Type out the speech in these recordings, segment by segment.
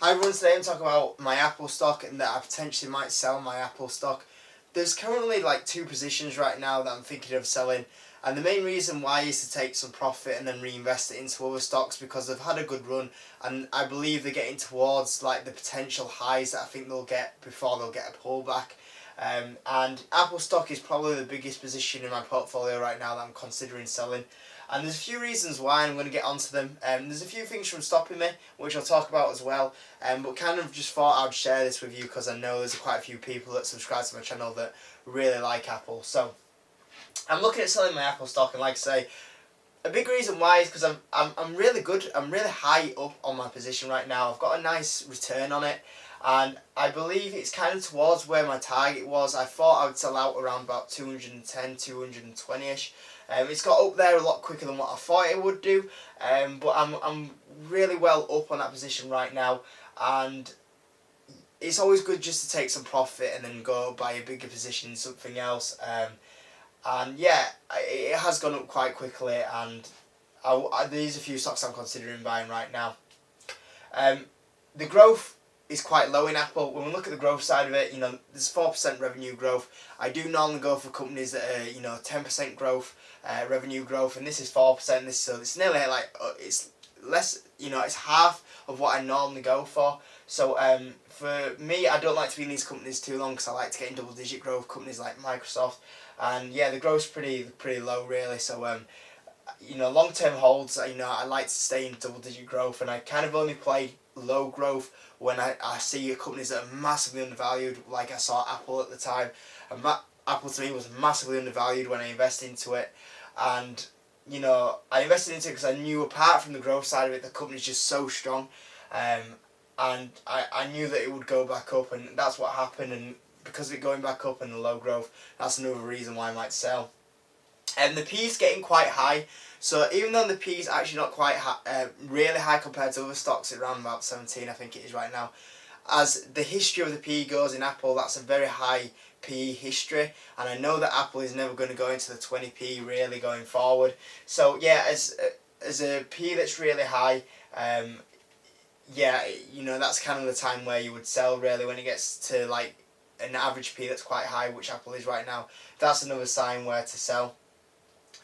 Hi everyone, today I'm talking about my Apple stock and that I potentially might sell my Apple stock. There's currently like two positions right now that I'm thinking of selling, and the main reason why is to take some profit and then reinvest it into other stocks because they've had a good run and I believe they're getting towards like the potential highs that I think they'll get before they'll get a pullback. And Apple stock is probably the biggest position in my portfolio right now that I'm considering selling. And there's a few reasons why I'm going to get onto them. There's a few things from stopping me, which I'll talk about as well. But kind of just thought I'd share this with you because I know there's quite a few people that subscribe to my channel that really like Apple. So I'm looking at selling my Apple stock, and like I say, a big reason why is because I'm really good. I'm really high up on my position right now. I've got a nice return on it, and I believe it's kind of towards where my target was. I thought I would sell out around about 210, 220ish. It's got up there a lot quicker than what I thought it would do, but I'm really well up on that position right now, and it's always good just to take some profit and then go buy a bigger position in something else. And yeah, it has gone up quite quickly, and there's a few stocks I'm considering buying right now. The growth is quite low in Apple. When we look at the growth side of it, there's 4% revenue growth. I do normally go for companies that are, 10% growth, revenue growth, and this is 4%. So it's nearly like, it's less, it's half of what I normally go for. So for me, I don't like to be in these companies too long because I like to get in double-digit growth companies like Microsoft. And yeah, the growth's pretty low really. So long-term holds, I like to stay in double-digit growth, and I kind of only play low growth when I see companies that are massively undervalued, like I saw Apple at the time. And Apple to me was massively undervalued when I invested into it. And I invested into it because I knew apart from the growth side of it, the company's just so strong. And I knew that it would go back up, and that's what happened. And because of it going back up and the low growth, that's another reason why I might sell. And the P is getting quite high, so even though the P is actually not quite really high compared to other stocks, at around about 17 I think it is right now, as the history of the P goes in Apple, that's a very high P history, and I know that Apple is never going to go into the 20p really going forward. So yeah, as a P that's really high, yeah, that's kind of the time where you would sell really, when it gets to like an average P that's quite high, which Apple is right now. That's another sign where to sell.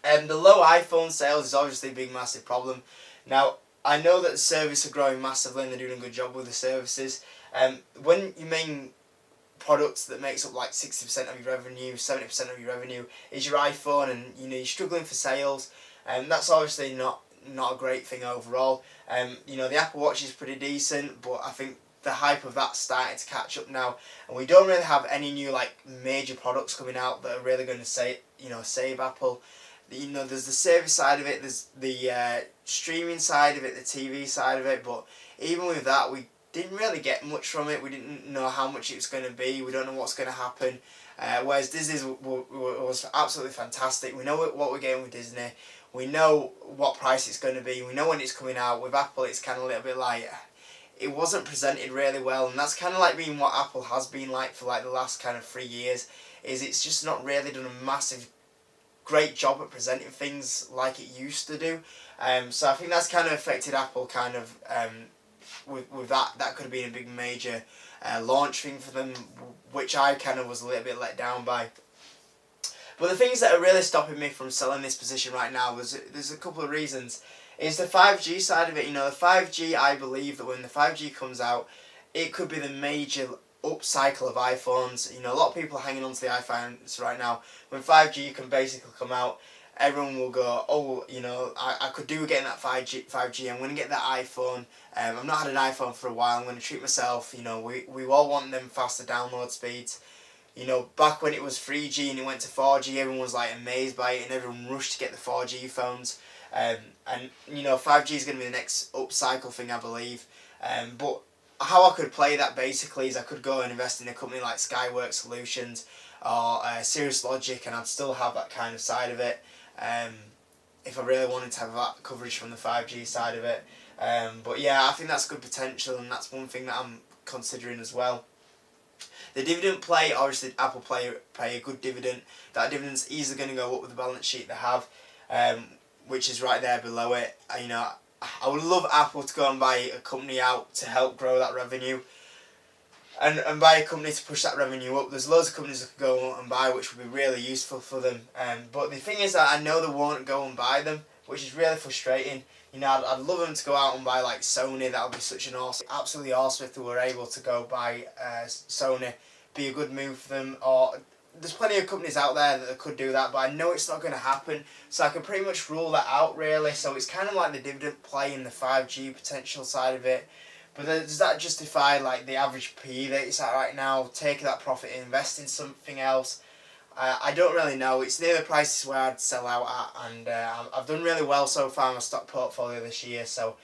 The low iPhone sales is obviously a big massive problem. Now, I know that the services are growing massively and they're doing a good job with the services. When your main products that makes up like 60% of your revenue, 70% of your revenue is your iPhone, and you're struggling for sales, that's obviously not a great thing overall. The Apple Watch is pretty decent, but I think the hype of that's starting to catch up now, and we don't really have any new like major products coming out that are really going to save Apple. There's the service side of it, there's the streaming side of it, the TV side of it, but even with that, we didn't really get much from it. We didn't know how much it was going to be. We don't know what's going to happen. Whereas Disney's was absolutely fantastic. We know what we're getting with Disney. We know what price it's going to be. We know when it's coming out. With Apple, it's kind of a little bit like, it wasn't presented really well, and that's kind of like being what Apple has been like for like the last kind of 3 years, is it's just not really done a massive great job at presenting things like it used to do. So I think that's kind of affected Apple kind of with that could have been a big major launch thing for them, which I kind of was a little bit let down by. But the things that are really stopping me from selling this position right now there's a couple of reasons. Is the 5G side of it. The 5G, I believe that when the 5G comes out, it could be the major upcycle of iPhones. A lot of people are hanging on to the iPhones right now. When 5G can basically come out, everyone will go, oh, I could do getting that 5G. I'm going to get that iPhone. I've not had an iPhone for a while. I'm going to treat myself. We all want them faster download speeds. Back when it was 3G and it went to 4G, everyone was like amazed by it, and everyone rushed to get the 4G phones. And 5G is going to be the next upcycle thing, I believe. But how I could play that basically is I could go and invest in a company like Skyworks Solutions or Cirrus Logic, and I'd still have that kind of side of it if I really wanted to have that coverage from the 5G side of it. But yeah, I think that's good potential, and that's one thing that I'm considering as well. The dividend play, obviously Apple pay a good dividend. That dividend's easily going to go up with the balance sheet they have, which is right there below it. I would love Apple to go and buy a company out to help grow that revenue. And buy a company to push that revenue up. There's loads of companies that could go and buy, which would be really useful for them. But the thing is that I know they won't go and buy them, which is really frustrating. You know, I'd love them to go out and buy like Sony. That would be such an awesome, absolutely awesome if they were able to go buy Sony. Be a good move for them. Or there's plenty of companies out there that could do that, but I know it's not going to happen. So I can pretty much rule that out really. So it's kind of like the dividend play in the 5G potential side of it. But does that justify like the average PE that it's at right now? Taking that profit and invest in something else? I don't really know. It's near the prices where I'd sell out at, and I've done really well so far in my stock portfolio this year. So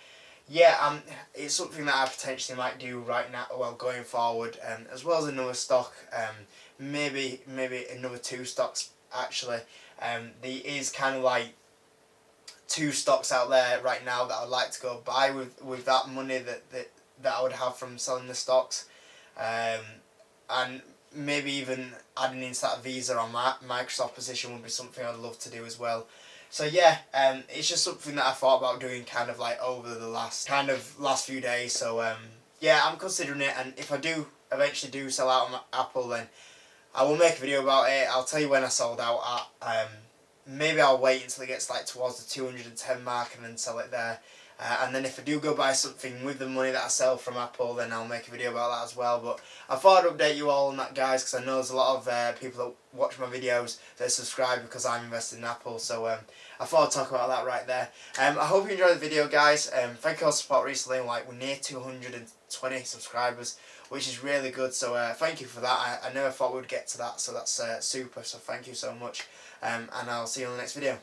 yeah, it's something that I potentially might do right now. Well, going forward, as well as another stock, maybe another 2 stocks actually. There is kind of like 2 stocks out there right now that I'd like to go buy with that money that I would have from selling the stocks, and maybe even adding into that Visa or Microsoft position would be something I'd love to do as well. So yeah, it's just something that I thought about doing kind of like over the last few days. So yeah, I'm considering it, and if I do eventually sell out on Apple, then I will make a video about it. I'll tell you when I sold out at. Maybe I'll wait until it gets like towards the 210 mark and then sell it there. And then if I do go buy something with the money that I sell from Apple, then I'll make a video about that as well. But I thought I'd update you all on that, guys, because I know there's a lot of people that watch my videos that subscribe because I'm invested in Apple. So I thought I'd talk about that right there. I hope you enjoyed the video, guys. Thank you all for support recently. Like, we're near 220 subscribers, which is really good. So thank you for that. I never thought we'd get to that, so that's super. So thank you so much. And I'll see you on the next video.